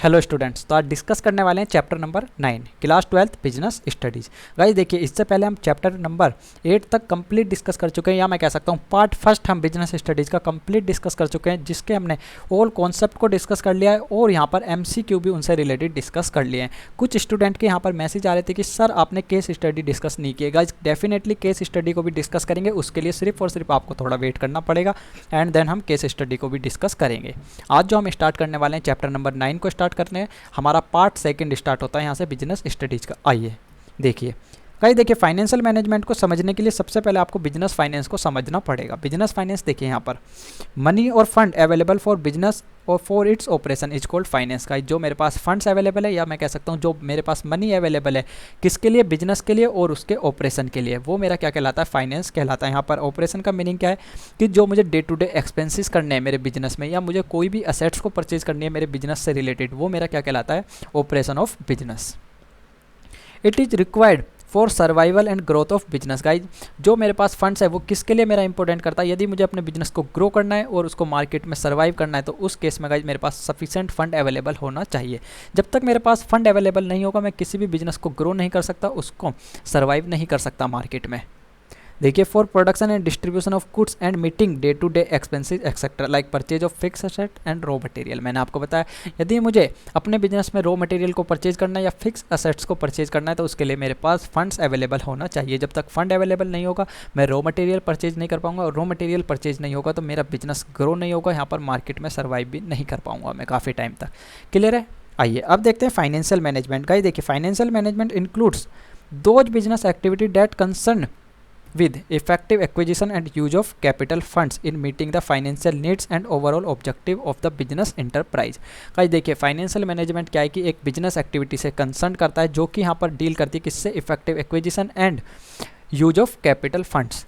Hello students, तो आज discuss करने वाले हैं chapter number 9 class 12 business studies. Guys देखिए, इससे पहले हम चैप्टर नंबर 8 तक कंप्लीट डिस्कस कर चुके हैं, या मैं कह सकता हूं पार्ट फर्स्ट हम बिजनेस स्टडीज़ का कंप्लीट डिस्कस कर चुके हैं, जिसके हमने ऑल कॉन्सेप्ट को डिस्कस कर लिया है और यहाँ पर MCQ भी उनसे रिलेटेड डिस्कस कर लिए हैं। कुछ स्टूडेंट के यहाँ पर मैसेज आ रहे थे कि सर आपने केस स्टडी डिस्कस नहीं किए। गाइस डेफिनेटली केस स्टडी को भी डिस्कस करेंगे, उसके लिए सिर्फ और सिर्फ आपको थोड़ा वेट करना पड़ेगा एंड देन हम केस स्टडी को भी डिस्कस करेंगे। आज जो हम स्टार्ट करने वाले हैं चैप्टर नंबर 9 को स्टार्ट करने हैं, हमारा पार्ट सेकंड स्टार्ट होता है यहाँ से बिजनेस स्टडीज का। आइए देखिए गाइस, देखिए फाइनेंशियल मैनेजमेंट को समझने के लिए सबसे पहले आपको बिजनेस फाइनेंस को समझना पड़ेगा। बिजनेस फाइनेंस देखिए यहाँ पर मनी और फंड अवेलेबल फॉर बिजनेस और for its operation is called finance. का जो मेरे पास फंड्स अवेलेबल है, या मैं कह सकता हूँ जो मेरे पास मनी अवेलेबल है किसके लिए, बिजनेस के लिए और उसके ऑपरेशन के लिए, वो मेरा क्या कहलाता है, फाइनेंस कहलाता है। यहाँ पर ऑपरेशन का मीनिंग क्या है कि जो मुझे डे टू डे एक्सपेंसेस करने हैं मेरे बिजनेस में, या मुझे कोई भी असेट्स को परचेज करनी है मेरे बिजनेस से रिलेटेड, वो मेरा क्या कहलाता है, operation of business. It is required for survival and growth of business. Guys जो मेरे पास फंड्स है वो किसके लिए मेरा इंपॉर्टेंट करता है, यदि मुझे अपने बिजनेस को ग्रो करना है और उसको मार्केट में सर्वाइव करना है, तो उस केस में गाइज मेरे पास सफिशिएंट फंड अवेलेबल होना चाहिए। जब तक मेरे पास फंड अवेलेबल नहीं होगा, मैं किसी भी बिजनेस को ग्रो नहीं कर सकता, उसको सर्वाइव नहीं कर सकता मार्केट में। देखिए, for production and distribution of goods and meeting day to day expenses etcetera like purchase of fix asset and raw material. मैंने आपको बताया यदि मुझे अपने बिजनेस में रॉ मटेरियल को परचेज करना है या फिक्स असेट्स को परचेज करना है, तो उसके लिए मेरे पास फंड्स अवेलेबल होना चाहिए। जब तक फंड अवेलेबल नहीं होगा, मैं रॉ मटेरियल परचेज नहीं कर पाऊंगा, और रॉ मटेरियल परचेज नहीं होगा तो मेरा बिजनेस ग्रो नहीं होगा, यहाँ पर मार्केट में सर्वाइव भी नहीं कर पाऊंगा मैं काफ़ी टाइम तक। क्लियर है? आइए अब देखते हैं फाइनेंशियल मैनेजमेंट। गाइस देखिए, financial management includes those business activity that concern with effective acquisition and use of capital funds in meeting the financial needs and overall objective of the business enterprise। Guys देखिए, financial management क्या है कि एक business activity से concern करता है, जो कि यहाँ पर डील करती है किससे, effective acquisition and use of capital funds,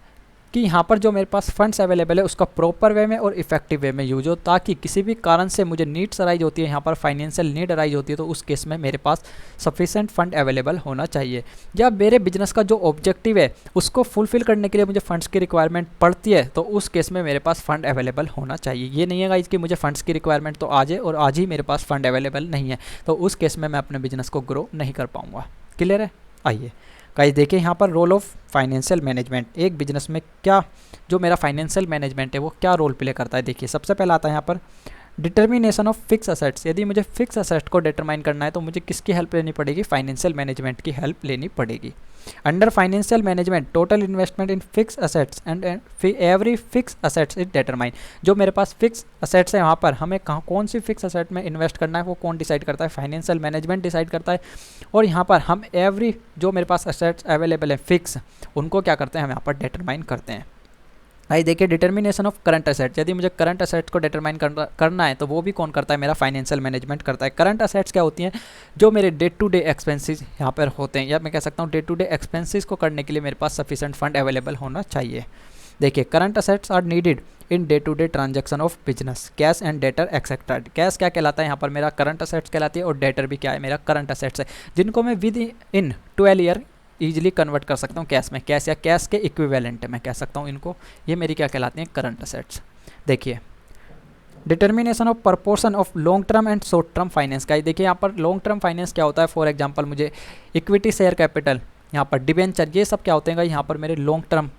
कि यहाँ पर जो मेरे पास फंड्स अवेलेबल है उसका प्रॉपर वे में और इफेक्टिव वे में यूज हो, ताकि किसी भी कारण से मुझे नीड्स अराइज होती है, यहाँ पर फाइनेंशियल नीड अराइज होती है, तो उस केस में मेरे पास सफिशिएंट फंड अवेलेबल होना चाहिए। या मेरे बिजनेस का जो ऑब्जेक्टिव है उसको फुलफिल करने के लिए मुझे फंड्स की रिक्वायरमेंट पड़ती है, तो उस केस में मेरे पास फंड अवेलेबल होना चाहिए। ये नहीं है गाइस कि मुझे फंड्स की रिक्वायरमेंट तो आज है और आज ही मेरे पास फंड अवेलेबल नहीं है, तो उस केस में मैं अपने बिजनेस को ग्रो नहीं कर पाऊँगा। क्लियर है? आइए गाइस देखिए, यहाँ पर रोल ऑफ फाइनेंशियल मैनेजमेंट, एक बिजनेस में क्या जो मेरा फाइनेंशियल मैनेजमेंट है वो क्या रोल प्ले करता है। देखिए, सबसे पहला आता है यहाँ पर डिटर्मिनेशन ऑफ फिक्स असेट्स। यदि मुझे फिक्स असेट को डिटरमाइन करना है तो मुझे किसकी हेल्प लेनी पड़ेगी, फाइनेंशियल मैनेजमेंट की हेल्प लेनी पड़ेगी। Under financial management total investment in fix assets and every fix assets is determine. जो मेरे पास फिक्स असेट्स है वहाँ पर हमें कौन सी फिक्स असेट में इन्वेस्ट करना है वो कौन डिसाइड करता है, फाइनेंशियल मैनेजमेंट डिसाइड करता है। और यहाँ पर हम एवरी जो मेरे पास असेट्स अवेलेबल है फिक्स, उनको क्या करते हैं, हम यहाँ पर डिटरमाइन करते हैं। आई देखिए, डिटर्मिनेशन ऑफ करंट असेट्स, यदि मुझे करंट असेट्स को डिटरमाइन करना है तो वो भी कौन करता है, मेरा फाइनेंशियल मैनेजमेंट करता है। करंट असेट्स क्या होती हैं, जो मेरे डे टू डे एक्सपेंसेस यहाँ पर होते हैं, या मैं कह सकता हूँ डे टू डे एक्सपेंसेस को करने के लिए मेरे पास सफिशिएंट फंड अवेलेबल होना चाहिए। देखिए, current assets are needed in day to day transaction of business, cash and debtor etcetera. Cash क्या कहलाता है, यहाँ पर मेरा करंट असेट्स कहलाती है, और डेटर भी क्या है, मेरा करंट असेट्स है, जिनको मैं with in 12 year easily convert कर सकता हूँ कैश में, कैश या कैश के इक्विवेलेंट मैं कह सकता हूँ इनको, ये मेरी क्या कहलाती हैं, करंट असेट्स। देखिए, determination of proportion of long term and short term finance. का देखिए, यहाँ पर लॉन्ग टर्म फाइनेंस क्या होता है, फॉर एग्जांपल मुझे इक्विटी शेयर कैपिटल, यहाँ पर डिबेंचर, ये सब क्या होते हैं, यहाँ पर मेरे लॉन्ग टर्म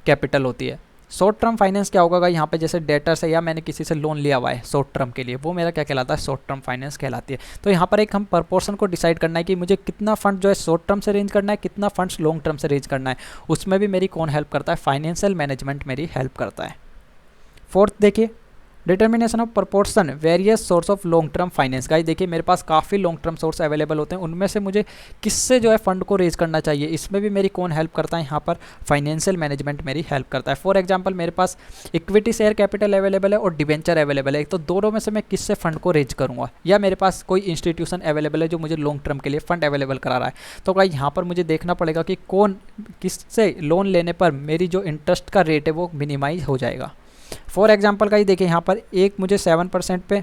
कैपिटल होती है। शॉर्ट टर्म फाइनेंस क्या होगा, यहाँ पे जैसे डेटर से या मैंने किसी से लोन लिया हुआ है शॉर्ट टर्म के लिए, वो मेरा क्या कहलाता है, शॉर्ट टर्म फाइनेंस कहलाती है। तो यहाँ पर एक हम प्रपोर्शन को डिसाइड करना है कि मुझे कितना फंड जो है शॉर्ट टर्म से रेंज करना है, कितना फंड्स लॉन्ग टर्म से रेंज करना है, उसमें भी मेरी कौन हेल्प करता है, फाइनेंशियल मैनेजमेंट मेरी हेल्प करता है। फोर्थ देखिए, determination of proportion various source of long term finance. Guys देखिए, मेरे पास काफ़ी लॉन्ग टर्म सोर्स अवेलेबल होते हैं, उनमें से मुझे किससे जो है फंड को रेज करना चाहिए, इसमें भी मेरी कौन हेल्प करता है, यहाँ पर फाइनेंशियल मैनेजमेंट मेरी हेल्प करता है। फॉर एग्जांपल, मेरे पास इक्विटी शेयर कैपिटल अवेलेबल है और डिबेंचर अवेलेबल है, तो दोनों में से मैं किससे फंड को रेज करूँगा, या मेरे पास कोई इंस्टीट्यूशन अवेलेबल है जो मुझे लॉन्ग टर्म के लिए फंड अवेलेबल करा रहा है, तो गाइस यहाँ पर मुझे देखना पड़ेगा कि कौन किससे लोन लेने पर मेरी जो इंटरेस्ट का रेट है वो मिनिमाइज हो जाएगा। फॉर एग्जांपल का ही देखिए, यहाँ पर एक मुझे 7% पे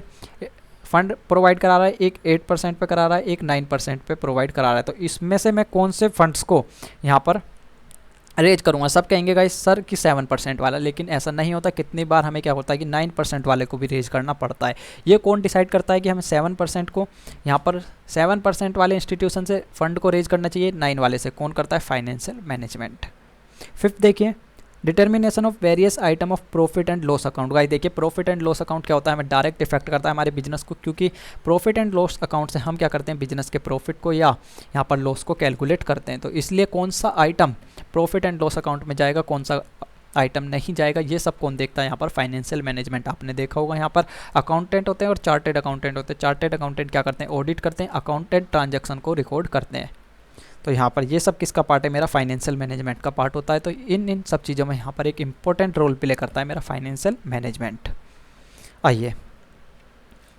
फंड प्रोवाइड करा रहा है, एक 8% पे करा रहा है, एक 9% पे प्रोवाइड करा रहा है, तो इसमें से मैं कौन से फंड्स को यहाँ पर रेज करूँगा। सब कहेंगे गाइस सर कि 7% वाला, लेकिन ऐसा नहीं होता। कितनी बार हमें क्या होता है कि 9% वाले को भी रेज करना पड़ता है। ये कौन डिसाइड करता है कि हमें 7% को यहाँ पर 7% वाले इंस्टीट्यूशन से फंड को रेज करना चाहिए, 9 वाले से? कौन करता है? Financial management. फिफ्थ देखिए, determination of various item of profit and loss account. Guys देखिए प्रॉफिट एंड लॉस अकाउंट क्या होता है? हमें डायरेक्ट इफेक्ट करता है हमारे बिजनेस को, क्योंकि प्रॉफिट एंड लॉस अकाउंट से हम क्या करते हैं? बिजनेस के प्रॉफिट को या यहाँ पर लॉस को कैलकुलेट करते हैं। तो इसलिए कौन सा item profit and loss account में जाएगा, कौन सा आइटम नहीं जाएगा, ये सब कौन देखता है? यहाँ पर फाइनेंशियल मैनेजमेंट। आपने देखा होगा यहाँ पर अकाउंटेंट होते हैं और चार्टेड अकाउंटेंट होते हैं। चार्टेड अकाउंटेंट क्या करते हैं? ऑडिट करते हैं, अकाउंटेंट ट्रांजैक्शन को रिकॉर्ड करते हैं। तो यहाँ पर ये सब किसका पार्ट है? मेरा फाइनेंशियल मैनेजमेंट का पार्ट होता है। तो इन सब चीज़ों में यहाँ पर एक इंपॉर्टेंट रोल प्ले करता है मेरा फाइनेंशियल मैनेजमेंट। आइए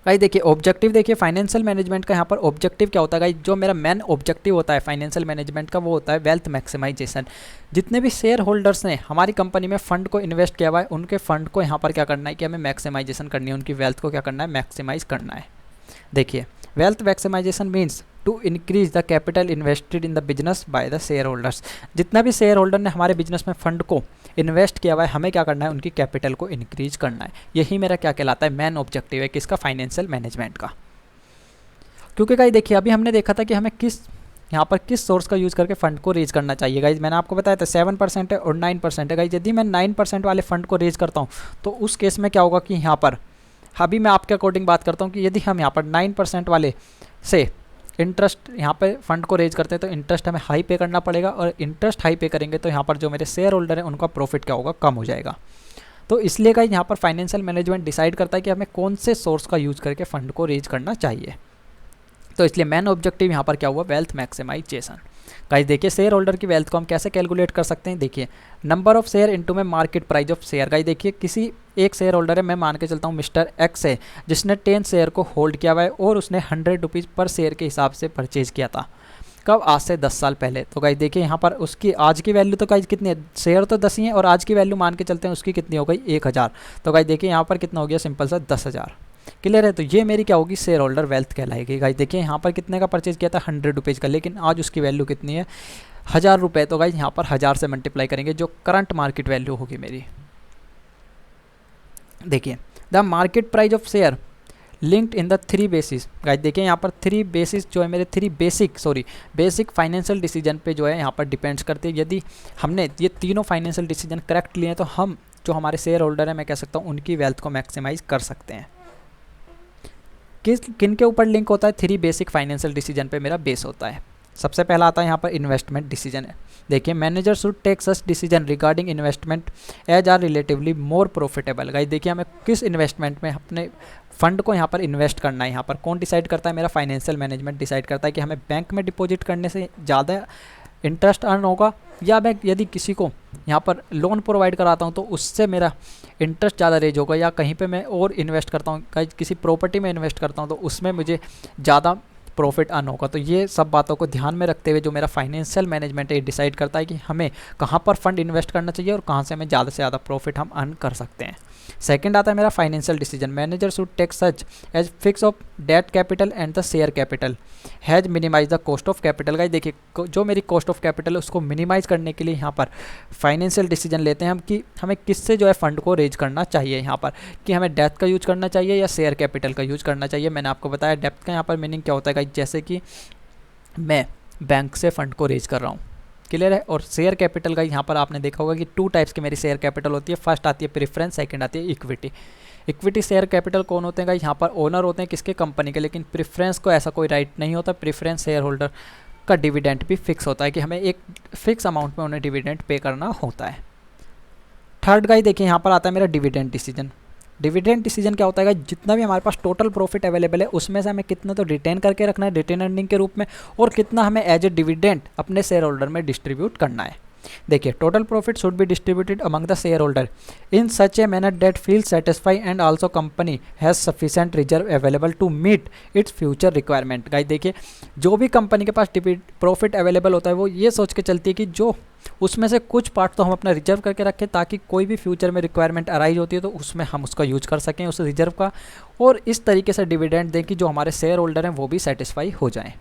गाइस देखिए ऑब्जेक्टिव, देखिए फाइनेंशियल मैनेजमेंट का यहाँ पर ऑब्जेक्टिव क्या होता है गाइस? जो मेरा मेन ऑब्जेक्टिव होता है फाइनेंशियल मैनेजमेंट का, वो होता है वेल्थ मैक्सिमाइजेशन। जितने भी शेयर होल्डर्स ने हमारी कंपनी में फंड को इन्वेस्ट किया हुआ है, उनके फंड को यहाँ पर क्या करना है कि हमें मैक्सिमाइजेशन करनी है, उनकी वेल्थ को क्या करना है? मैक्सिमाइज करना है। देखिए wealth maximisation means to increase the capital invested in the business by the share holders. जितना भी शेयर होल्डर ने हमारे बिजनेस में फंड को इन्वेस्ट किया हुआ है, हमें क्या करना है? उनकी कैपिटल को इंक्रीज करना है। यही मेरा क्या कहलाता है? मेन ऑब्जेक्टिव है किसका? फाइनेंशियल मैनेजमेंट का। क्योंकि गाइस देखिए अभी हमने देखा था कि हमें यहाँ पर किस सोर्स का यूज़ करके फंड को रेज करना चाहिए। गाइज मैंने आपको बताया था 7% है और 9% है। गाइज यदि मैं 9% वाले फंड को रेज करता हूँ तो उस केस में क्या होगा कि यहाँ पर अभी मैं आपके अकॉर्डिंग बात करता हूँ कि यदि हम यहाँ पर 9% वाले से इंटरेस्ट यहाँ पे फंड को रेज करते हैं तो इंटरेस्ट हमें हाई पे करना पड़ेगा, और इंटरेस्ट हाई पे करेंगे तो यहाँ पर जो मेरे शेयर होल्डर हैं उनका प्रॉफिट क्या होगा? कम हो जाएगा। तो इसलिए गाइस यहाँ पर फाइनेंशियल मैनेजमेंट डिसाइड करता है कि हमें कौन से सोर्स का यूज़ करके फंड को रेज करना चाहिए। तो इसलिए मेन ऑब्जेक्टिव यहाँ पर क्या हुआ? Wealth maximisation. गाइस देखिए शेयर होल्डर की वेल्थ को हम कैसे कैलकुलेट कर सकते हैं? देखिए नंबर ऑफ शेयर इनटू में market price of share. Guys देखिए किसी एक शेयर होल्डर है, मैं मान के चलता हूँ मिस्टर एक्स है, जिसने 10 शेयर को होल्ड किया हुआ है और उसने 100 रुपीज़ पर शेयर के हिसाब से परचेज़ किया था। कब? आज से 10 साल पहले। तो गाइस देखिए यहाँ पर उसकी आज की वैल्यू तो गाइस कितनी है? शेयर तो 10 ही है और आज की वैल्यू मान के चलते हैं उसकी कितनी हो गई? 1000। तो गाइस देखिए यहाँ पर कितना हो गया? सिंपल सा 10,000। क्लियर है? तो ये मेरी क्या होगी? शेयर होल्डर वेल्थ कहलाएगी। गाइस देखिए यहाँ पर कितने का परचेज किया था? 100 रुपीज़ का, लेकिन आज उसकी वैल्यू कितनी है? 1000 रुपये। तो गाइस यहाँ पर 1000 से मल्टीप्लाई करेंगे जो करंट मार्केट वैल्यू होगी मेरी। देखिए the market price of share linked in the 3 basis. Guys देखिए यहाँ पर 3 बेसिस जो है मेरे 3 बेसिक फाइनेंशियल डिसीजन पे जो है यहाँ पर डिपेंड्स करते हैं। यदि हमने ये तीनों फाइनेंशियल डिसीजन करेक्ट लिए हैं तो हम जो हमारे शेयर होल्डर हैं, मैं कह सकता हूँ उनकी वेल्थ को मैक्सिमाइज कर सकते हैं। किन के ऊपर लिंक होता है? 3 बेसिक फाइनेंशियल डिसीजन पे मेरा बेस होता है। सबसे पहला आता है यहाँ पर इन्वेस्टमेंट डिसीजन है। देखिए manager should take such decision regarding investment as are relatively more profitable. Guys देखिए हमें किस इन्वेस्टमेंट में अपने फंड को यहाँ पर इन्वेस्ट करना है, यहाँ पर कौन डिसाइड करता है? मेरा फाइनेंशियल मैनेजमेंट डिसाइड करता है कि हमें बैंक में डिपॉजिट करने से ज़्यादा इंटरेस्ट अर्न होगा, या मैं यदि किसी को यहाँ पर लोन प्रोवाइड कराता हूँ तो उससे मेरा इंटरेस्ट ज़्यादा रेज होगा, या कहीं पे मैं और इन्वेस्ट करता हूँ, किसी प्रॉपर्टी में इन्वेस्ट करता हूँ तो उसमें मुझे ज़्यादा प्रॉफिट अर्न होगा। तो ये सब बातों को ध्यान में रखते हुए जो मेरा फाइनेंशियल मैनेजमेंट है ये डिसाइड करता है कि हमें कहाँ पर फंड इन्वेस्ट करना चाहिए और कहाँ से हमें ज़्यादा से ज़्यादा प्रॉफिट हम अर्न कर सकते हैं। सेकंड आता है मेरा financial decision. Manager should take such as fix of debt capital and the share capital has minimise the cost of capital. Guys देखिए जो मेरी कॉस्ट ऑफ कैपिटल है उसको मिनिमाइज करने के लिए यहाँ पर फाइनेंशियल डिसीजन लेते हैं हम कि हमें किससे जो है फंड को रेज करना चाहिए, यहाँ पर कि हमें डेप्थ का यूज करना चाहिए या शेयर कैपिटल का यूज करना चाहिए। मैंने आपको बताया डेप्थ का यहाँ पर मीनिंग क्या होता है गाइस, जैसे कि मैं बैंक से फंड को रेज कर रहा हूँ। क्लियर है? और शेयर कैपिटल का यहाँ पर आपने देखा होगा कि 2 टाइप्स की मेरी शेयर कैपिटल होती है। फर्स्ट आती है प्रेफरेंस, सेकंड आती है इक्विटी। इक्विटी शेयर कैपिटल कौन होते हैं गाइस? यहाँ पर ओनर होते हैं किसके? कंपनी के। लेकिन प्रेफरेंस को ऐसा कोई राइट नहीं होता। प्रेफरेंस शेयर होल्डर का डिविडेंड भी फिक्स होता है कि हमें एक फिक्स अमाउंट में उन्हें डिविडेंड पे करना होता है। थर्ड गाइस देखिए यहाँ पर आता है मेरा डिविडेंड डिसीजन। डिविडेंड डिसीजन क्या होता है? जितना भी हमारे पास टोटल प्रॉफिट अवेलेबल है उसमें से हमें कितना तो रिटेन करके रखना है रिटेन अर्निंग के रूप में, और कितना हमें एज ए डिविडेंड अपने शेयर होल्डर में डिस्ट्रीब्यूट करना है। देखिए total profit should be distributed among the share holder in such a manner that feel satisfy and also company has sufficient reserve available to meet its future requirement. Guys देखिए जो भी company के पास profit available होता है वो ये सोच के चलती है कि जो उसमें से कुछ पार्ट तो हम अपना रिजर्व करके रखें ताकि कोई भी फ्यूचर में रिक्वायरमेंट अराइज होती है तो उसमें हम उसका यूज कर सकें उस रिजर्व का, और इस तरीके से डिविडेंड दें कि जो हमारे शेयर होल्डर हैं वो भी सेटिस्फाई हो जाएं।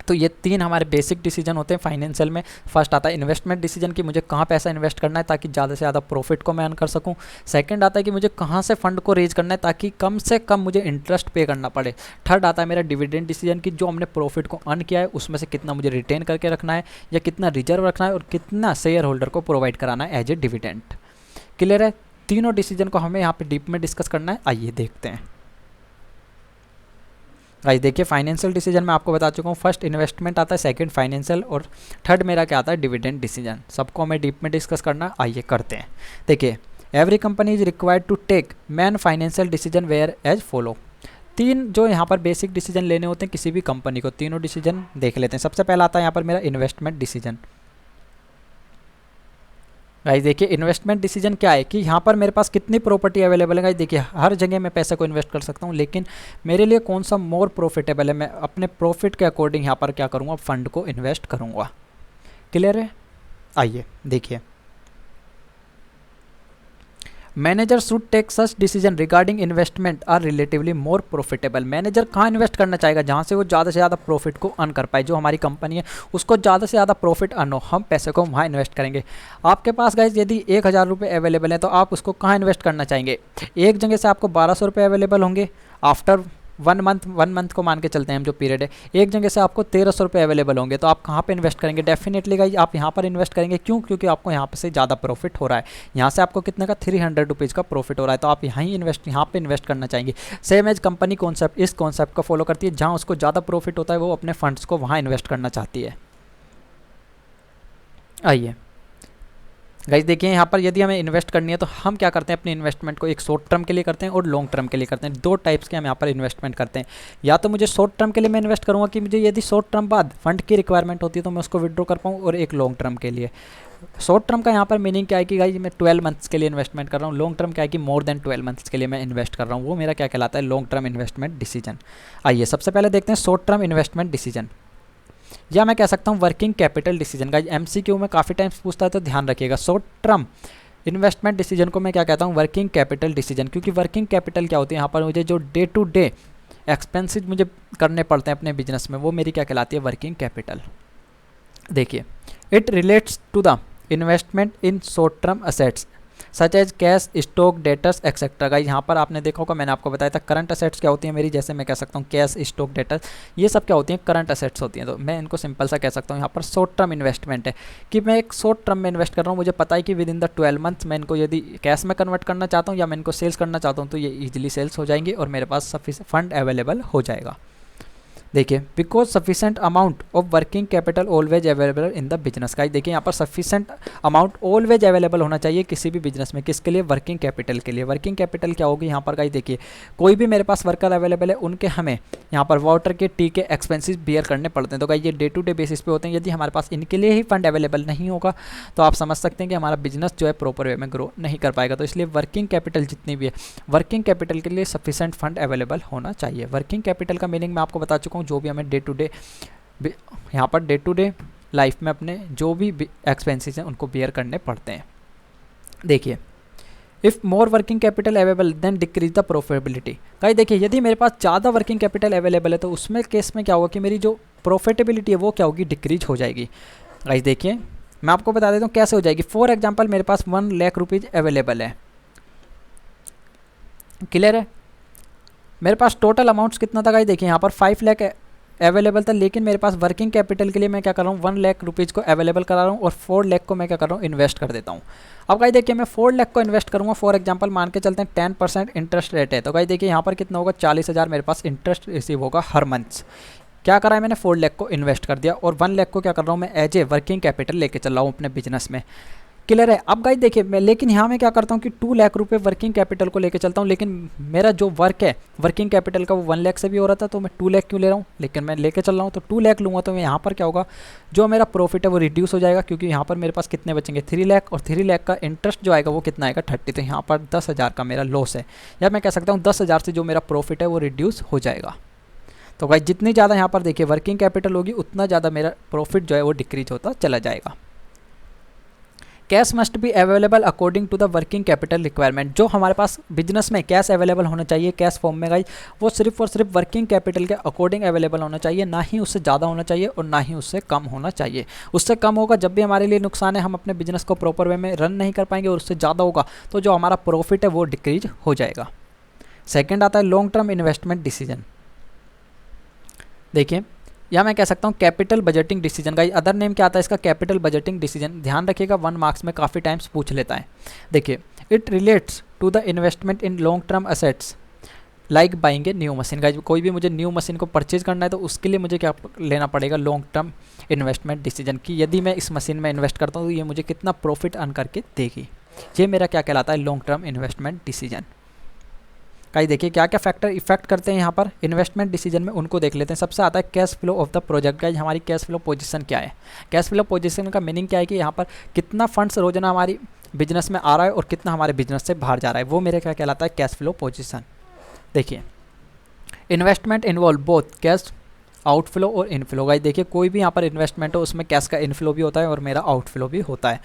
तो ये तीन हमारे बेसिक डिसीजन होते हैं फाइनेंशियल में। फर्स्ट आता है इन्वेस्टमेंट डिसीजन कि मुझे कहाँ पैसा इन्वेस्ट करना है ताकि ज़्यादा से ज़्यादा प्रॉफिट को मैं अर्न कर सकूँ। सेकंड आता है कि मुझे कहाँ से फंड को रेज करना है ताकि कम से कम मुझे इंटरेस्ट पे करना पड़े। थर्ड आता है मेरा डिविडेंड डिसीजन कि जो हमने प्रॉफिट को अर्न किया है उसमें से कितना मुझे रिटेन करके रखना है या कितना रिजर्व रखना है और कितना शेयर होल्डर को प्रोवाइड कराना है एज ए डिविडेंड। क्लियर है? तीनों डिसीजन को हमें यहाँ पे डीप में डिस्कस करना है। आइए देखते हैं। गाइस देखिए फाइनेंशियल डिसीजन मैं आपको बता चुका हूँ। फर्स्ट इन्वेस्टमेंट आता है, सेकंड फाइनेंशियल और थर्ड मेरा क्या आता है डिविडेंड डिसीजन। सबको हमें डीप में डिस्कस करना। आइए करते हैं। देखिए every company is required to take main financial decision where as follow. तीन जो यहाँ पर बेसिक डिसीजन लेने होते हैं किसी भी कंपनी को, तीनों डिसीजन देख लेते हैं। सबसे पहला आता है यहाँ पर मेरा इन्वेस्टमेंट डिसीजन। गाइस देखिए इन्वेस्टमेंट डिसीजन क्या है कि यहाँ पर मेरे पास कितनी प्रॉपर्टी अवेलेबल है। गाइस देखिए हर जगह मैं पैसे को इन्वेस्ट कर सकता हूँ, लेकिन मेरे लिए कौन सा मोर प्रॉफिटेबल है, मैं अपने प्रॉफिट के अकॉर्डिंग यहाँ पर क्या करूँगा, फंड को इन्वेस्ट करूँगा। क्लियर है? आइए देखिए manager should take such decision regarding investment are relatively more profitable. Manager कहाँ इन्वेस्ट करना चाहेगा, जहाँ से वो ज़्यादा से ज़्यादा प्रॉफिट को अर्न कर पाए। जो हमारी कंपनी है उसको ज़्यादा से ज़्यादा प्रॉफिट अर्न हो, हम पैसे को वहाँ इन्वेस्ट करेंगे। आपके पास गाइज यदि 1000 रुपये अवेलेबल है तो आप उसको कहाँ इन्वेस्ट करना चाहेंगे। एक जगह से आपको 1200 रुपये अवेलेबल होंगे आफ्टर 1 मंथ को मान के चलते हैं हम जो पीरियड है। एक जगह से आपको 1300 रुपये अवेलेबल होंगे तो आप कहाँ पे इन्वेस्ट करेंगे। डेफिनेटली गाइज आप यहाँ पर इन्वेस्ट करेंगे। क्यों? क्योंकि आपको यहाँ पे से ज़्यादा प्रॉफिट हो रहा है। यहाँ से आपको कितने का 300 रुपीज़ का प्रॉफिट हो रहा है तो आप यहाँ पे इन्वेस्ट करना चाहेंगे। सेम एज कंपनी कॉन्सेप्ट इस कॉन्सेप्ट को फॉलो करती है, जहाँ उसको ज़्यादा प्रॉफिट होता है वो अपने फंड्स को वहाँ इन्वेस्ट करना चाहती है। आइए गाइस देखिए यहाँ पर यदि हमें इन्वेस्ट करनी है तो हम क्या करते हैं, अपनी इन्वेस्टमेंट को एक शॉर्ट टर्म के लिए करते हैं और लॉन्ग टर्म के लिए करते हैं। दो टाइप्स के हम यहाँ पर इन्वेस्टमेंट करते हैं। या तो मुझे शॉर्ट टर्म के लिए मैं इन्वेस्ट करूँगा कि मुझे यदि शॉर्ट टर्म बाद फंड की रिक्वायरमेंट होती है तो मैं उसको विड्रॉ कर पाऊँ, और एक लॉन्ग टर्म के लिए। शॉर्ट टर्म का यहाँ पर मीनिंग क्या है कि गाइस मैं 12 मंथ्स के लिए इन्वेस्टमेंट कर रहा हूँ। लॉन्ग टर्म क्या है कि मोर देन 12 मंथ्स के लिए मैं इन्वेस्ट कर रहा हूँ। वो मेरा क्या कहलाता है, लॉन्ग टर्म इन्वेस्टमेंट डिसीजन। आइए सबसे पहले देखते हैं शॉर्ट टर्म इन्वेस्टमेंट डिसीजन, या मैं कह सकता हूँ working capital decision. Guys MCQ में काफ़ी टाइम्स पूछता है तो ध्यान रखिएगा। शॉर्ट टर्म इन्वेस्टमेंट डिसीजन को मैं क्या कहता हूँ, वर्किंग कैपिटल डिसीजन। क्योंकि वर्किंग कैपिटल क्या होती है, यहाँ पर मुझे जो डे टू डे एक्सपेंसेस मुझे करने पड़ते हैं अपने बिजनेस में, वो मेरी क्या कहलाती है, वर्किंग कैपिटल। देखिए it relates to the investment in short term assets such as cash, stock, debtors etcetera. Guys यहाँ पर आपने देखा होगा, मैंने आपको बताया था करंट असेट्स क्या होती है मेरी, जैसे मैं कह सकता हूँ कैश, स्टॉक, डेटर्स, ये सब क्या होती हैं, करंट असेट्स होती हैं। तो मैं इनको सिंपल सा कह सकता हूँ यहाँ पर शॉर्ट टर्म इन्वेस्टमेंट है कि मैं एक शॉर्ट टर्म में इन्वेस्ट कर रहा हूँ। मुझे पता है कि विद इन द 12 मंथ्स मैं इनको यदि कैश में कन्वर्ट करना चाहता हूँ या मैं इनको सेल्स करना चाहता हूँ तो ये ईजिली सेल्स हो जाएंगी और मेरे पास सफिशिएंट फंड अवेलेबल हो जाएगा। देखिए because sufficient amount of working capital always available in the business. का देखिए यहाँ पर सफिशेंट अमाउंट ऑलवेज अवेलेबल होना चाहिए किसी भी बिजनेस में। किसके लिए, वर्किंग कैपिटल के लिए। वर्किंग कैपिटल क्या होगी यहाँ पर, गाइस देखिए कोई भी मेरे पास वर्कर अवेलेबल है उनके हमें यहाँ पर वाटर के, टी के एक्सपेंसेस बियर करने पड़ते हैं। तो गाइस ये डे टू डे बेसिस पे होते हैं। यदि हमारे पास इनके लिए ही फंड अवेलेबल नहीं होगा तो आप समझ सकते हैं कि हमारा बिजनेस जो है प्रॉपर वे में ग्रो नहीं कर पाएगा। तो इसलिए वर्किंग कैपिटल जितनी भी है, वर्किंग कैपिटल के लिए सफिशेंट फंड अवेलेबल होना चाहिए। वर्किंग कैपिटल का मीनिंग मैं आपको बता चुका हूँ। जो भी हमें डे टू डे यहाँ per day to day life में अपने जो भी एक्सपेंसेस हैं उनको बियर करने पड़ते हैं। देखिए if more working capital available then decrease the profitability. Guys देखिए यदि मेरे पास ज़्यादा वर्किंग कैपिटल अवेलेबल है तो उसमें केस में क्या होगा कि मेरी जो प्रॉफिटेबिलिटी है वो क्या होगी, डिक्रीज हो जाएगी। गाइस देखिए मैं आपको बता देता हूँ कैसे हो जाएगी। फॉर एग्जाम्पल मेरे पास 1 लाख रुपीज़ अवेलेबल है। क्लियर है? मेरे पास टोटल अमाउंट्स कितना था, गाइस देखिए यहाँ पर 5 लाख अवेलेबल था, लेकिन मेरे पास वर्किंग कैपिटल के लिए मैं क्या कर रहा हूँ, 1 लाख रुपीज़ को अवेलेबल करा रहा हूँ और 4 लाख को मैं क्या कर रहा हूँ, इन्वेस्ट कर देता हूँ। अब गाइस देखिए मैं 4 लाख को इन्वेस्ट करूँगा, फॉर एग्जांपल मान के चलते हैं 10% इंटरेस्ट रेट है। तो गाइस देखिए यहाँ पर कितना होगा, 40,000 मेरे पास इंटरेस्ट रिसीव होगा हर मंथ। क्या करा है मैंने, 4 लाख को इन्वेस्ट कर दिया और 1 लाख को क्या कर रहा हूँ मैं, एज ए वर्किंग कैपिटल लेके चल रहा हूँ अपने बिजनेस में। क्लियर है? अब गाइस देखिए मैं, लेकिन यहाँ मैं क्या करता हूँ कि 2 लाख रुपए वर्किंग कैपिटल को लेके चलता हूँ, लेकिन मेरा जो वर्क है वर्किंग कैपिटल का वो 1 लाख से भी हो रहा था, तो मैं 2 लाख क्यों ले रहा हूँ, लेकिन मैं लेके चल रहा हूँ तो 2 लाख लूँगा तो मैं यहाँ पर क्या होगा, जो मेरा प्रॉफिट है वो रिड्यूस हो जाएगा, क्योंकि यहाँ पर मेरे पास कितने बचेंगे, 3 लाख, और 3 लाख का इंटरेस्ट जो आएगा वो कितना आएगा, 30। तो यहाँ पर 10,000 का मेरा लॉस है, या मैं कह सकता हूँ 10,000 से जो मेरा प्रॉफिट है वो रिड्यूस हो जाएगा। तो गाइस जितनी ज़्यादा यहाँ पर देखिए वर्किंग कैपिटल होगी उतना ज़्यादा मेरा प्रॉफिट जो है वो डिक्रीज होता चला जाएगा। Cash must be available according to the working capital requirement. जो हमारे पास बिजनेस में कैश अवेलेबल होना चाहिए कैश फॉर्म में गाइज, वो सिर्फ और सिर्फ वर्किंग कैपिटल के अकॉर्डिंग अवेलेबल होना चाहिए, ना ही उससे ज़्यादा होना चाहिए और ना ही उससे कम होना चाहिए। उससे कम होगा जब भी हमारे लिए नुकसान है, हम अपने बिजनेस को प्रॉपर वे में रन नहीं कर पाएंगे, और उससे ज़्यादा होगा तो जो हमारा प्रॉफिट है वो डिक्रीज हो जाएगा। सेकेंड आता है लॉन्ग टर्म इन्वेस्टमेंट डिसीजन। देखिए या मैं कह सकता हूँ कैपिटल बजटिंग डिसीजन का अदर नेम क्या आता है इसका, कैपिटल बजटिंग डिसीजन। ध्यान रखिएगा 1 मार्क्स में काफ़ी टाइम्स पूछ लेता है। देखिए it relates to the investment in long term assets like buying a new machine. Guys कोई भी मुझे न्यू मशीन को परचेज करना है तो उसके लिए मुझे क्या लेना पड़ेगा, लॉन्ग टर्म इन्वेस्टमेंट डिसीजन कि यदि मैं इस मशीन में इन्वेस्ट करता हूँ तो ये मुझे कितना प्रॉफिट अर्न करके देगी। ये मेरा क्या कहलाता है, long term investment decision. Guys देखिए क्या क्या फैक्टर इफेक्ट करते हैं यहाँ पर इन्वेस्टमेंट डिसीजन में, उनको देख लेते हैं। सबसे आता है cash flow of the project. Guys हमारी कैश फ्लो पोजीशन क्या है। कैश फ्लो पोजीशन का मीनिंग क्या है कि यहाँ पर कितना फंड्स रोजाना हमारी बिजनेस में आ रहा है और कितना हमारे बिजनेस से बाहर जा रहा है, वो मेरे क्या कहलाता है, कैश फ्लो पोजीशन। देखिए investment involve both cash outflow और इनफ्लो। गाइस देखिए कोई भी यहाँ पर इन्वेस्टमेंट हो उसमें कैश का इनफ्लो भी होता है और मेरा आउटफ्लो भी होता है।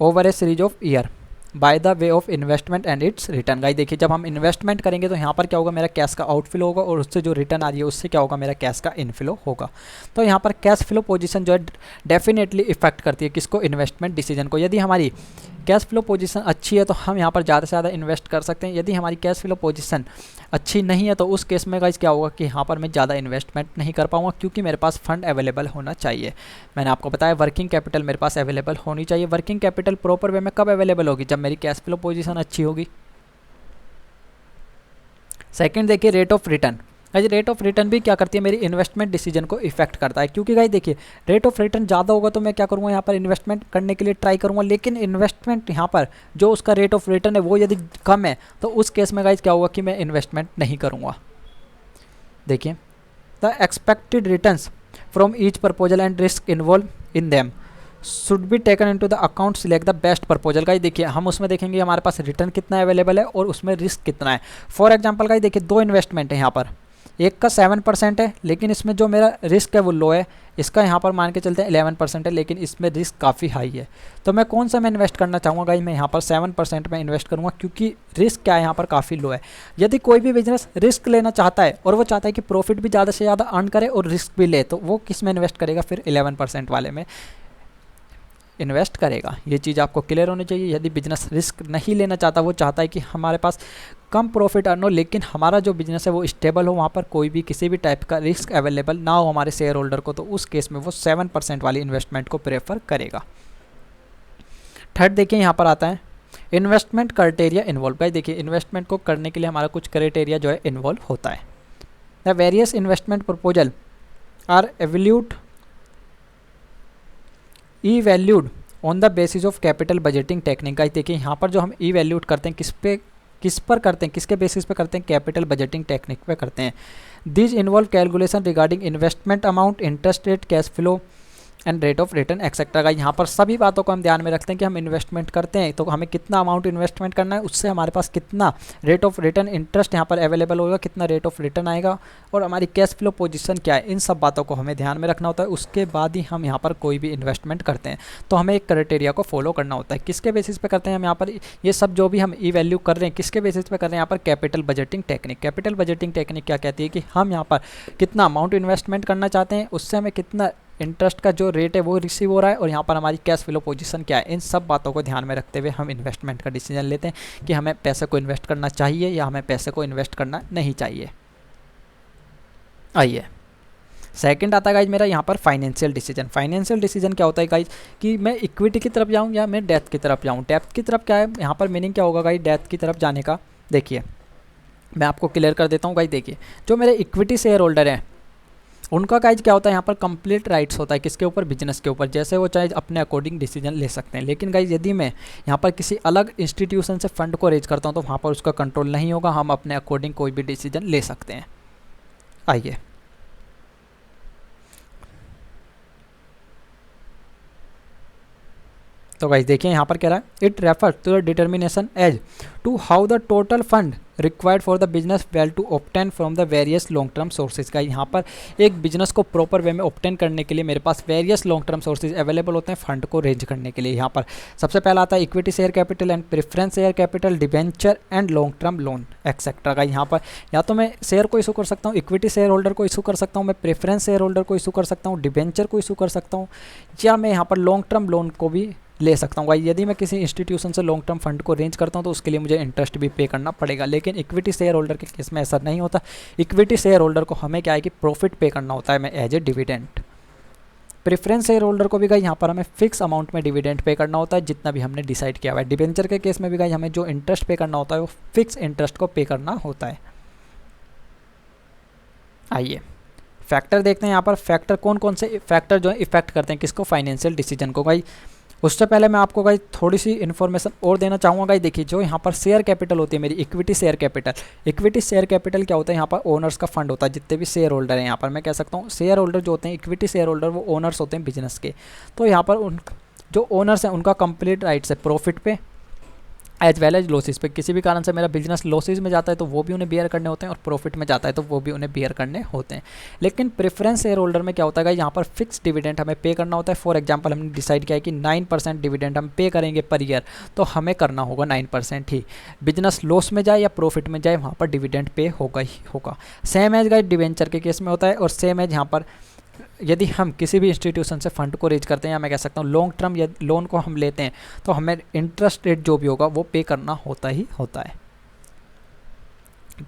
Over A series of year by the way of investment and it's return. Guys देखिए जब हम इन्वेस्टमेंट करेंगे तो यहाँ पर क्या होगा, मेरा कैश का आउटफ्लो होगा और उससे जो रिटर्न आ रही है उससे क्या होगा, मेरा कैश का इनफ्लो होगा। तो यहाँ पर कैश फ्लो पोजीशन जो है डेफिनेटली इफेक्ट करती है किसको, इन्वेस्टमेंट डिसीजन को। यदि हमारी कैश फ्लो पोजीशन अच्छी है तो हम यहाँ पर ज़्यादा से ज़्यादा इन्वेस्ट कर सकते हैं। यदि हमारी कैश फ्लो पोजीशन अच्छी नहीं है तो उस केस में गाइस क्या होगा कि यहाँ पर मैं ज़्यादा इन्वेस्टमेंट नहीं कर पाऊंगा, क्योंकि मेरे पास फंड अवेलेबल होना चाहिए। मैंने आपको बताया वर्किंग कैपिटल मेरे पास अवेलेबल होनी चाहिए। वर्किंग कैपिटल प्रॉपर वे में कब अवेलेबल होगी, जब मेरी कैश फ्लो पोजीशन अच्छी होगी। सेकंड देखिए rate of return. Guys rate of return भी क्या करती है, मेरी इन्वेस्टमेंट डिसीजन को इफेक्ट करता है। क्योंकि गाइस देखिए रेट ऑफ रिटर्न ज़्यादा होगा तो मैं क्या करूँगा, यहाँ पर इन्वेस्टमेंट करने के लिए ट्राई करूँगा, लेकिन इन्वेस्टमेंट यहाँ पर जो उसका रेट ऑफ रिटर्न है वो यदि कम है तो उस केस में गाइस क्या होगा कि मैं इन्वेस्टमेंट नहीं करूँगा। देखिए the expected returns from each proposal and risk involve in them should be taken into the account, select the best proposal. Guys देखिए हम उसमें देखेंगे हमारे पास रिटर्न कितना अवेलेबल है और उसमें रिस्क कितना है। फॉर एग्जांपल गाइस देखिए 2 इन्वेस्टमेंट है यहाँ पर, एक का 7% है लेकिन इसमें जो मेरा रिस्क है वो लो है, इसका यहाँ पर मान के चलते हैं 11% है लेकिन इसमें रिस्क काफ़ी हाई है। तो मैं कौन सा में इन्वेस्ट करना चाहूँगा गाइस, मैं यहाँ पर 7% में इन्वेस्ट करूँगा, क्योंकि रिस्क क्या है यहाँ पर काफ़ी लो है। यदि कोई भी बिजनेस रिस्क लेना चाहता है और वो चाहता है कि प्रॉफिट भी ज़्यादा से ज़्यादा अर्न करे और रिस्क भी ले, तो वो किस में इन्वेस्ट करेगा, फिर 11% वाले में इन्वेस्ट करेगा। ये चीज़ आपको क्लियर होनी चाहिए। यदि बिजनेस रिस्क नहीं लेना चाहता, वो चाहता है कि हमारे पास कम प्रॉफिट अर्न हो लेकिन हमारा जो बिजनेस है वो स्टेबल हो, वहाँ पर कोई भी किसी भी टाइप का रिस्क अवेलेबल ना हो हमारे शेयर होल्डर को, तो उस केस में वो 7% वाली इन्वेस्टमेंट को प्रेफर करेगा। थर्ड देखिए यहाँ पर आता है इन्वेस्टमेंट क्राइटेरिया इन्वॉल्व। गाइस देखिए इन्वेस्टमेंट को करने के लिए हमारा कुछ क्राइटेरिया जो है इन्वॉल्व होता है। The various investment proposal are evaluated on the basis of capital budgeting technique. Guys देखिए यहाँ पर जो हम ई-वैल्यूड करते हैं किस पर करते हैं, किसके बेसिस पे करते हैं, कैपिटल बजटिंग टेक्निक पे करते हैं। This involve calculation regarding investment amount, interest rate, cash flow and rate of return etcetera. यहाँ पर सभी बातों को हम ध्यान में रखते हैं कि हम इन्वेस्टमेंट करते हैं तो हमें कितना अमाउंट इन्वेस्टमेंट करना है, उससे हमारे पास कितना रेट ऑफ रिटर्न इंटरेस्ट यहाँ पर अवेलेबल होगा, कितना रेट ऑफ रिटर्न आएगा और हमारी कैश फ्लो पोजीशन क्या है, इन सब बातों को हमें ध्यान में रखना होता है। उसके बाद ही हम यहाँ पर कोई भी इन्वेस्टमेंट करते हैं। तो हमें एक क्राइटेरिया को फॉलो करना होता है। किसके बेसिस पे करते हैं हम यहाँ पर ये सब जो भी हम ई वैल्यू कर रहे हैं, किसके बेसिस पे कर रहे हैं, यहाँ पर capital budgeting technique. Capital budgeting technique क्या कहती है कि हम यहाँ पर कितना अमाउंट इन्वेस्टमेंट करना चाहते हैं, उससे हमें कितना इंटरेस्ट का जो रेट है वो रिसीव हो रहा है और यहाँ पर हमारी कैश फ्लो पोजीशन क्या है, इन सब बातों को ध्यान में रखते हुए हम इन्वेस्टमेंट का डिसीजन लेते हैं कि हमें पैसे को इन्वेस्ट करना चाहिए या हमें पैसे को इन्वेस्ट करना नहीं चाहिए। आइए सेकंड आता है गाइज मेरा यहाँ पर फाइनेंशियल डिसीजन। फाइनेंशियल डिसीजन क्या होता है गाइज कि मैं इक्विटी की तरफ जाऊँ या मैं डेथ की तरफ जाऊँ। डेथ की तरफ क्या है यहाँ पर मीनिंग क्या होगा गाइज, डेथ की तरफ जाने का देखिए मैं आपको क्लियर कर देता हूँ गाइज। देखिए जो मेरे इक्विटी शेयर होल्डर हैं उनका गाइज क्या होता है, यहाँ पर कंप्लीट राइट्स होता है किसके ऊपर, बिजनेस के ऊपर, जैसे वो चाहे अपने अकॉर्डिंग डिसीजन ले सकते हैं। लेकिन गाइज यदि मैं यहाँ पर किसी अलग इंस्टीट्यूशन से फंड को रेज करता हूँ तो वहाँ पर उसका कंट्रोल नहीं होगा, हम अपने अकॉर्डिंग कोई भी डिसीजन ले सकते हैं। आइए तो गाइज देखिए यहाँ पर कह रहा है it refer to the determination as to how the total fund required for the business well to obtain from the various long term sources. का यहाँ पर एक बिजनेस को प्रॉपर वे में ऑब्टेन करने के लिए मेरे पास various long term sources available होते हैं फंड को रेंज करने के लिए। यहाँ पर सबसे पहला आता है equity share capital and preference share capital, debenture and long term loan etcetera. का यहाँ पर या तो मैं शेयर को इशू कर सकता हूँ, इक्विटी शेयर होल्डर को इशू कर सकता हूँ, मैं प्रेफरेंस शेयर होल्डर को इशू कर सकता हूँ, डिबेंचर को इशू कर सकता हूँ, या मैं यहाँ पर लॉन्ग टर्म लोन को भी ले सकता हूँ। यदि मैं किसी इंस्टीट्यूशन से लॉन्ग टर्म फंड को रेंज करता हूँ तो उसके लिए मुझे इंटरेस्ट भी पे करना पड़ेगा, लेकिन इक्विटी शेयर होल्डर के केस में ऐसा नहीं होता। इक्विटी शेयर होल्डर को हमें क्या है कि प्रॉफिट पे करना होता है मैं as a dividend. Preference share holder को भी गाइस यहाँ पर हमें फिक्स अमाउंट में डिविडेंड पे करना होता है जितना भी हमने डिसाइड किया हुआ है। डिबेंचर के केस में भी गाइस हमें जो इंटरेस्ट पे करना होता है वो फिक्स इंटरेस्ट को पे करना होता है। आइए फैक्टर देखते हैं यहाँ पर फैक्टर कौन कौन से फैक्टर जो है इफेक्ट करते हैं किसको, फाइनेंशियल डिसीजन को। गाइस उससे पहले मैं आपको गाइस थोड़ी सी इन्फॉर्मेशन और देना चाहूँगा। गाइस देखिए जो यहाँ पर शेयर कैपिटल होती है मेरी equity share capital, equity share capital क्या होता है, यहाँ पर ओनर्स का फंड होता है। जितने भी शेयर होल्डर हैं यहाँ पर मैं कह सकता हूँ शेयर होल्डर जो होते हैं इक्विटी शेयर होल्डर वो ओनर्स होते हैं बिजनेस के। तो यहाँ पर उन जो ओनर्स हैं उनका कंप्लीट राइट्स है प्रॉफिट पे एज वेल एज लॉसेस पे। किसी भी कारण से मेरा बिजनेस लॉसेस में जाता है तो वो भी उन्हें बियर करने होते हैं और प्रॉफिट में जाता है तो वो भी उन्हें बियर करने होते हैं। लेकिन प्रेफरेंस शेयर होल्डर में क्या होता है, यहाँ पर फिक्स डिविडेंड हमें पे करना होता है। फॉर एग्जांपल हमने डिसाइड किया है कि 9% डिविडेंड हम पे करेंगे पर ईयर, तो हमें करना होगा 9% ही। बिजनेस लॉस में जाए या प्रॉफिट में जाए वहाँ पर डिविडेंड पे होगा ही होगा। सेम एज गाइस डिवेंचर के केस में होता है और सेम एज यहाँ पर यदि हम किसी भी इंस्टीट्यूशन से फंड को रेज करते हैं या मैं कह सकता हूँ लॉन्ग टर्म या लोन को हम लेते हैं तो हमें इंटरेस्ट रेट जो भी होगा वो पे करना होता ही होता है।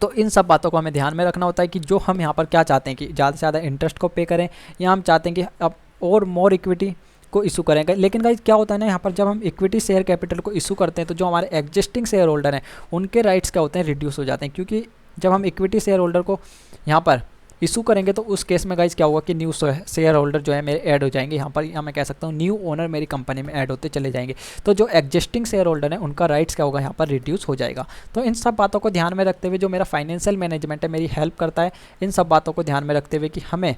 तो इन सब बातों को हमें ध्यान में रखना होता है कि जो हम यहाँ पर क्या चाहते हैं कि ज़्यादा से ज़्यादा इंटरेस्ट को पे करें या हम चाहते हैं कि अब और मोर इक्विटी को इशू करेंगे। लेकिन गाइस क्या होता है ना, यहाँ पर जब हम इक्विटी शेयर कैपिटल को इशू करते हैं तो जो हमारे एग्जिस्टिंग शेयर होल्डर हैं उनके राइट्स क्या होते हैं, रिड्यूस हो जाते हैं। क्योंकि जब हम इक्विटी शेयर होल्डर को यहाँ पर इशू करेंगे तो उस केस में गाइस क्या होगा कि न्यू शेयर होल्डर जो है मेरे ऐड हो जाएंगे। यहाँ पर मैं कह सकता हूँ न्यू ओनर मेरी कंपनी में ऐड होते चले जाएंगे। तो जो एग्जिस्टिंग शेयर होल्डर है उनका राइट्स क्या होगा यहाँ पर रिड्यूस हो जाएगा। तो इन सब बातों को ध्यान में रखते हुए जो मेरा फाइनेंशियल मैनेजमेंट है मेरी हेल्प करता है इन सब बातों को ध्यान में रखते हुए कि हमें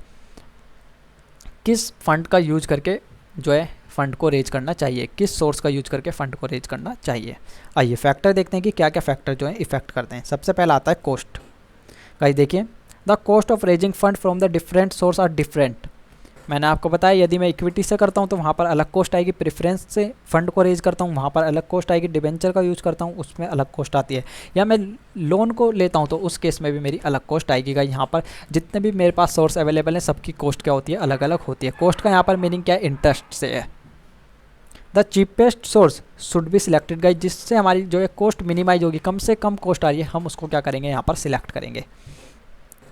किस फंड का यूज करके जो है फंड को रेज करना चाहिए, किस सोर्स का यूज करके फंड को रेज करना चाहिए। आइए फैक्टर देखते हैं कि क्या क्या फैक्टर जो है इफेक्ट करते हैं। सबसे पहला आता है कॉस्ट। गाइस देखिए the cost of raising fund from the different source are different. मैंने आपको बताया यदि मैं इक्विटी से करता हूं तो वहां पर अलग कॉस्ट आएगी, प्रेफरेंस से फंड को रेज करता हूं वहां पर अलग कॉस्ट आएगी, डिबेंचर का यूज़ करता हूं उसमें अलग कॉस्ट आती है, या मैं लोन को लेता हूं तो उस केस में भी मेरी अलग कॉस्ट आएगी। यहाँ पर जितने भी मेरे पास सोर्स अवेलेबल हैं सबकी कॉस्ट क्या होती है, अलग अलग होती है। कॉस्ट का यहाँ पर मीनिंग क्या है, इंटरेस्ट से है। The cheapest source should be selected guys, जिससे हमारी जो है कॉस्ट मिनिमाइज होगी, कम से कम कॉस्ट आ रही है हम उसको क्या करेंगे यहाँ पर सिलेक्ट करेंगे।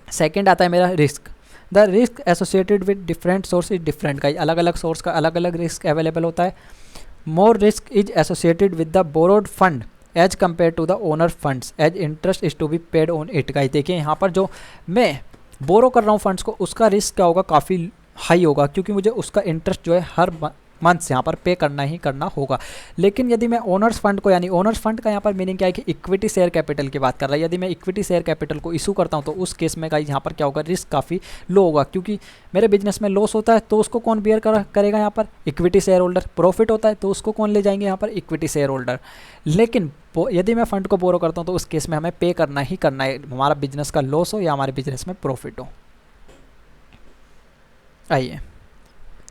सेकेंड आता है मेरा risk. The risk associated with different source is different guys, अलग अलग सोर्स का अलग अलग रिस्क अवेलेबल होता है। More risk is associated with the borrowed fund as compare to the owner funds as interest is to be paid on it. Guys देखिए यहाँ पर जो मैं बोरो कर रहा हूँ फंड्स को उसका रिस्क क्या होगा, काफ़ी हाई होगा क्योंकि मुझे उसका इंटरेस्ट जो है हर मंथ्स यहाँ पर पे करना ही करना होगा। लेकिन यदि मैं ओनर्स फंड को, यानी ओनर्स फंड का यहाँ पर मीनिंग क्या है कि इक्विटी शेयर कैपिटल की बात कर रहा है, यदि मैं इक्विटी शेयर कैपिटल को इशू करता हूँ तो उस केस में गाइस यहाँ पर क्या होगा, रिस्क काफ़ी लो होगा क्योंकि मेरे बिजनेस में लॉस होता है तो उसको कौन बियर करेगा यहाँ पर, इक्विटी शेयर होल्डर। प्रॉफिट होता है तो उसको कौन ले जाएंगे यहाँ पर, इक्विटी शेयर होल्डर। लेकिन यदि मैं फंड को बोरो करता हूँ तो उस केस में हमें पे करना ही करना है, हमारा बिजनेस का लॉस हो या हमारे बिजनेस में प्रॉफिट हो। आइए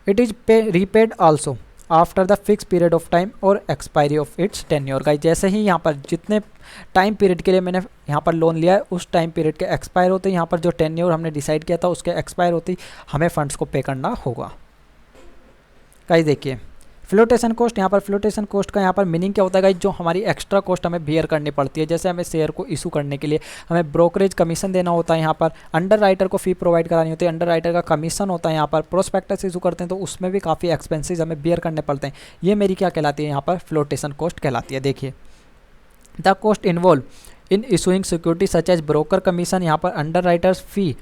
it is repaid also after the fix period of time और expiry of its tenure. Guys जैसे ही यहाँ पर जितने टाइम पीरियड के लिए मैंने यहाँ पर लोन लिया है उस टाइम पीरियड के एक्सपायर होते हैं, यहाँ पर जो टेन्योर हमने डिसाइड किया था उसके एक्सपायर होती हमें फंड्स को पे करना होगा। गाइस देखिए फ्लोटेशन कॉस्ट, यहाँ पर फ्लोटेशन कॉस्ट का यहाँ पर मीनिंग क्या होता है गाइस, जो हमारी एक्स्ट्रा कॉस्ट हमें बियर करनी पड़ती है। जैसे हमें शेयर को इशू करने के लिए हमें ब्रोकरेज कमीशन देना होता है, यहाँ पर अंडर राइटर को फ़ी प्रोवाइड करानी होती है, अंडर राइटर का कमीशन होता है, यहाँ पर प्रोस्पेक्टस इशू करते हैं तो उसमें भी काफ़ी एक्सपेंसेस हमें बियर करने पड़ते हैं। ये मेरी क्या कहलाती है, यहाँ पर फ्लोटेशन कॉस्ट कहलाती है। देखिए the cost involve in issuing security such as broker commission, यहाँ पर underwriters fee,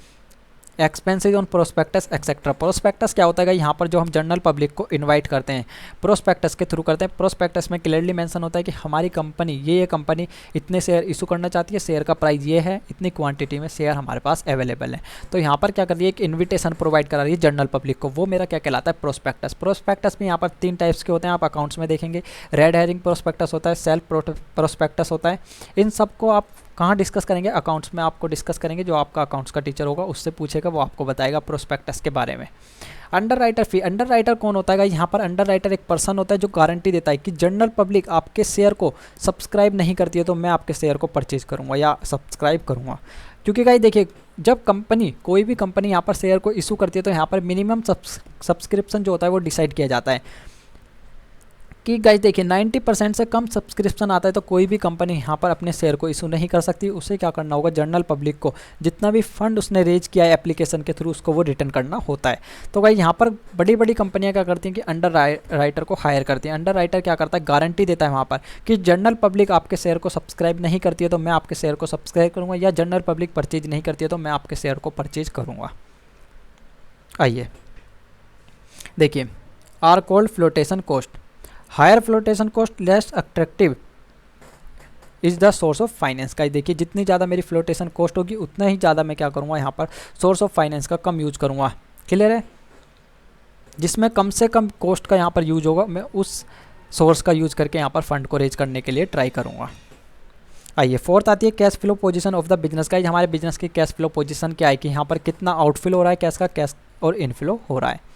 expenses on prospectus etcetera. Prospectus क्या होता है, यहाँ पर जो हम जनरल पब्लिक को इनवाइट करते हैं प्रोस्पेक्टस के थ्रू करते हैं। प्रोस्पेक्टस में क्लियरली मेंशन होता है कि हमारी कंपनी ये कंपनी इतने शेयर इशू करना चाहती है, शेयर का प्राइस ये है, इतनी क्वांटिटी में शेयर हमारे पास अवेलेबल है। तो यहाँ पर क्या कर रही है, एक इन्विटेशन प्रोवाइड करा रही है जनरल पब्लिक को, वो मेरा क्या कहलाता है, प्रोस्पेक्टस। प्रोस्पेक्टस में यहाँ पर 3 टाइप्स के होते हैं, आप अकाउंट्स में देखेंगे। रेड हेरिंग प्रोस्पेक्टस होता है, सेल्फ प्रोस्पेक्टस होता है। इन सबको आप कहाँ डिस्कस करेंगे, अकाउंट्स में आपको डिस्कस करेंगे, जो आपका अकाउंट्स का टीचर होगा उससे पूछेगा, वो आपको बताएगा प्रोस्पेक्टस के बारे में। अंडर राइटर फी, अंडर राइटर कौन होता है, यहाँ पर अंडर राइटर एक पर्सन होता है जो गारंटी देता है कि जनरल पब्लिक आपके शेयर को सब्सक्राइब नहीं करती है तो मैं आपके शेयर को परचेज करूँगा या सब्सक्राइब करूँगा। क्योंकि गाइस देखिए, जब कंपनी, कोई भी कंपनी यहाँ पर शेयर को इशू करती है तो यहाँ पर मिनिमम सब्सक्रिप्शन जो होता है वो डिसाइड किया जाता है कि गाइस देखिए 90% से कम सब्सक्रिप्शन आता है तो कोई भी कंपनी यहाँ पर अपने शेयर को इशू नहीं कर सकती। उसे क्या करना होगा, जनरल पब्लिक को जितना भी फंड उसने रेज किया है एप्लीकेशन के थ्रू उसको वो रिटर्न करना होता है। तो गाइस यहाँ पर बड़ी बड़ी कंपनियाँ क्या करती हैं कि अंडर राइटर को हायर करती हैं। अंडर राइटर क्या करता है, गारंटी देता है वहाँ पर कि जनरल पब्लिक आपके शेयर को सब्सक्राइब नहीं करती है तो मैं आपके शेयर को सब्सक्राइब करूँगा, या जनरल पब्लिक परचेज नहीं करती है तो मैं आपके शेयर को परचेज करूँगा। आइए देखिए, are called flotation cost. Higher flotation cost less attractive is the source of finance. का देखिए, जितनी ज़्यादा मेरी फ्लोटेशन कॉस्ट होगी उतना ही ज़्यादा मैं क्या करूँगा, यहाँ पर सोर्स ऑफ फाइनेंस का कम यूज करूँगा। क्लियर है, जिसमें कम से कम कॉस्ट का यहाँ पर यूज होगा मैं उस सोर्स का यूज करके यहाँ पर फंड को रेज करने के लिए ट्राई करूँगा। आइए फोर्थ आती है cash flow position of the business. का हमारे बिजनेस की कैश फ्लो पोजीशन क्या है कि यहाँ पर कितना आउटफ्लो हो रहा है कैश का, कैश और इनफ्लो हो रहा है।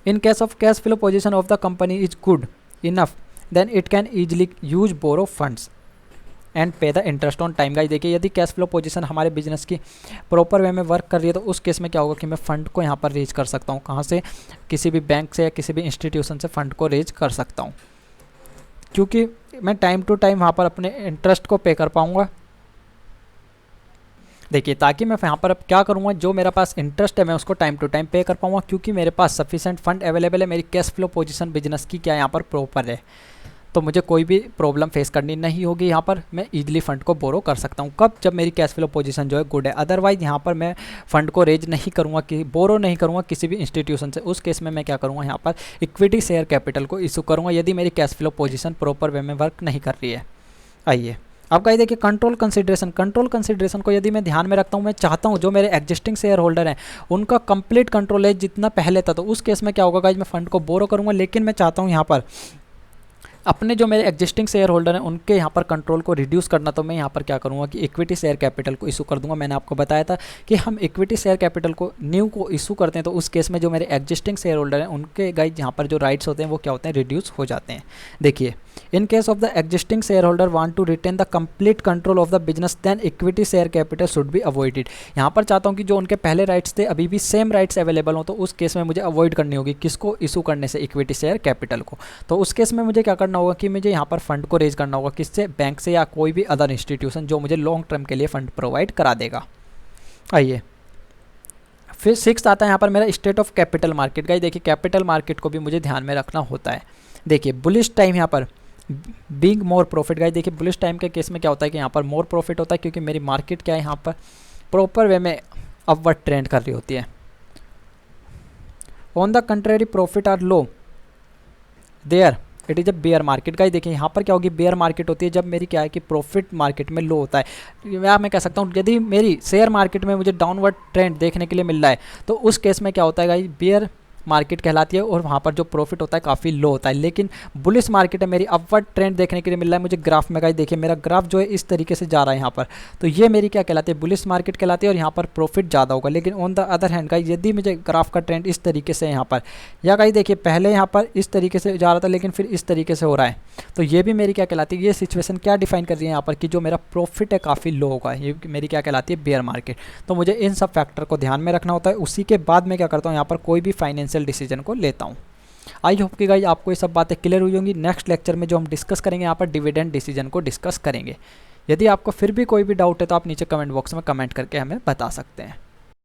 In case of cash flow position of the company is good enough, then it can easily use borrow funds and pay the interest on time। Guys देखिए, यदि कैश फ्लो पोजीशन हमारे business की proper way में work कर रही है तो उस केस में क्या होगा कि मैं फ़ंड को यहाँ पर रेज कर सकता हूँ। कहाँ से, किसी भी बैंक से या किसी भी इंस्टीट्यूशन से फ़ंड को रेज कर सकता हूँ, क्योंकि मैं टाइम टू टाइम वहाँ पर अपने इंटरेस्ट को पे कर पाऊँगा। देखिए, ताकि मैं यहाँ पर अब क्या करूँगा, जो मेरा पास इंटरेस्ट है मैं उसको टाइम टू टाइम पे कर पाऊँगा, क्योंकि मेरे पास सफिशेंट फंड अवेलेबल है। मेरी कैश फ्लो पोजीशन बिजनेस की क्या यहाँ पर प्रॉपर है, तो मुझे कोई भी प्रॉब्लम फेस करनी नहीं होगी। यहाँ पर मैं इजीली फंड को बोरो कर सकता हूँ। कब, जब मेरी कैश फ्लो पोजीशन जो है गुड है। अदरवाइज यहाँ पर मैं फंड को रेज नहीं करूँगा, कि बोरो नहीं करूँगा किसी भी इंस्टीट्यूशन से। उस केस में मैं क्या करूँगा, यहाँ पर इक्विटी शेयर कैपिटल को इशू करूँगा, यदि मेरी cash flow position proper way में वर्क नहीं कर रही है। आइए अब गाइस देखिए, कंट्रोल कंसिडरेशन। कंट्रोल कंसिडरेशन को यदि मैं ध्यान में रखता हूँ, मैं चाहता हूँ जो मेरे एग्जिस्टिंग शेयर होल्डर हैं उनका कंप्लीट कंट्रोल है जितना पहले था, तो उस केस में क्या होगा गाइस, मैं फंड को बोरो करूँगा, लेकिन मैं चाहता हूँ यहाँ पर अपने जो मेरे एग्जिस्टिंग शेयर होल्डर हैं उनके यहाँ पर कंट्रोल को रिड्यूस करना। तो मैं यहाँ पर क्या करूँगा कि इक्विटी शेयर कैपिटल को इशू कर दूंगा। मैंने आपको बताया था कि हम इक्विटी शेयर कैपिटल को न्यू को इशू करते हैं तो उस केस में जो मेरे एग्जिस्टिंग शेयर होल्डर हैं उनके गाइस यहाँ पर जो राइट्स होते हैं वो क्या होते हैं, रिड्यूस हो जाते हैं। देखिए, in case of the existing share holder want to retain the complete control of the business, then equity share capital should be avoided. यहाँ पर चाहता हूँ कि जो उनके पहले राइट्स थे अभी भी सेम राइट्स अवेलेबल हो, तो उस केस में मुझे अवॉइड करनी होगी किसको, इशू करने से, इक्विटी शेयर कैपिटल को। तो उस केस में मुझे क्या करना होगा कि मुझे यहाँ पर फंड को रेज करना होगा, किससे, बैंक से या कोई भी अदर इंस्टीट्यूशन जो मुझे लॉन्ग टर्म के लिए फंड प्रोवाइड करा देगा। आइए फिर सिक्स्थ आता है यहाँ पर मेरा state of capital market. Guys देखिए, कैपिटल मार्केट को भी मुझे ध्यान में रखना होता है। देखिए, बुलिश टाइम यहाँ पर बिग मोर प्रॉफिट। गाइस देखिए, बुलिश टाइम के केस में क्या होता है कि यहाँ पर मोर प्रॉफिट होता है, क्योंकि मेरी मार्केट क्या है यहाँ पर प्रॉपर वे में अपवर्ड ट्रेंड कर रही होती है। On the contrary profit are low there it is a bear market. Guys देखिए, यहाँ पर क्या होगी, बेयर मार्केट होती है जब मेरी क्या है कि प्रॉफिट मार्केट में लो होता है। या मैं कह सकता हूँ यदि मेरी शेयर मार्केट में मुझे डाउनवर्ड ट्रेंड देखने के लिए मिल रहा है तो उस केस में क्या होता है गाइस, बेयर मार्केट कहलाती है और वहाँ पर जो प्रॉफिट होता है काफ़ी लो होता है। लेकिन बुलिश मार्केट है, मेरी अपवर्ड ट्रेंड देखने के लिए मिल रहा है मुझे ग्राफ में। गाइस देखिए, मेरा ग्राफ जो है इस तरीके से जा रहा है यहाँ पर, तो ये मेरी क्या कहलाती है, बुलिश मार्केट कहलाती है और यहाँ पर प्रॉफिट ज़्यादा होगा। लेकिन on the other hand guys, यदि मुझे ग्राफ का ट्रेंड इस तरीके से यहाँ पर, या गाइस देखिए पहले यहाँ पर इस तरीके से जा रहा था लेकिन फिर इस तरीके से हो रहा है, तो ये भी मेरी क्या कहलाती है, ये सिचुएशन क्या डिफाइन कर रही है यहाँ पर कि जो मेरा प्रॉफिट है काफ़ी लो होगा, ये मेरी क्या कहलाती है, बेयर मार्केट। तो मुझे इन सब फैक्टर को ध्यान में रखना होता है। उसी के बाद मैं क्या करता हूँ, यहाँ पर कोई भी फाइनेंशियल डिसीजन को लेता हूँ। आई होप कि गाइस आपको ये सब बातें क्लियर हुई होंगी। नेक्स्ट लेक्चर में जो हम डिस्कस करेंगे यहाँ पर डिविडेंड डिसीजन को डिस्कस करेंगे। यदि आपको फिर भी कोई भी डाउट है तो आप नीचे कमेंट बॉक्स में कमेंट करके हमें बता सकते हैं।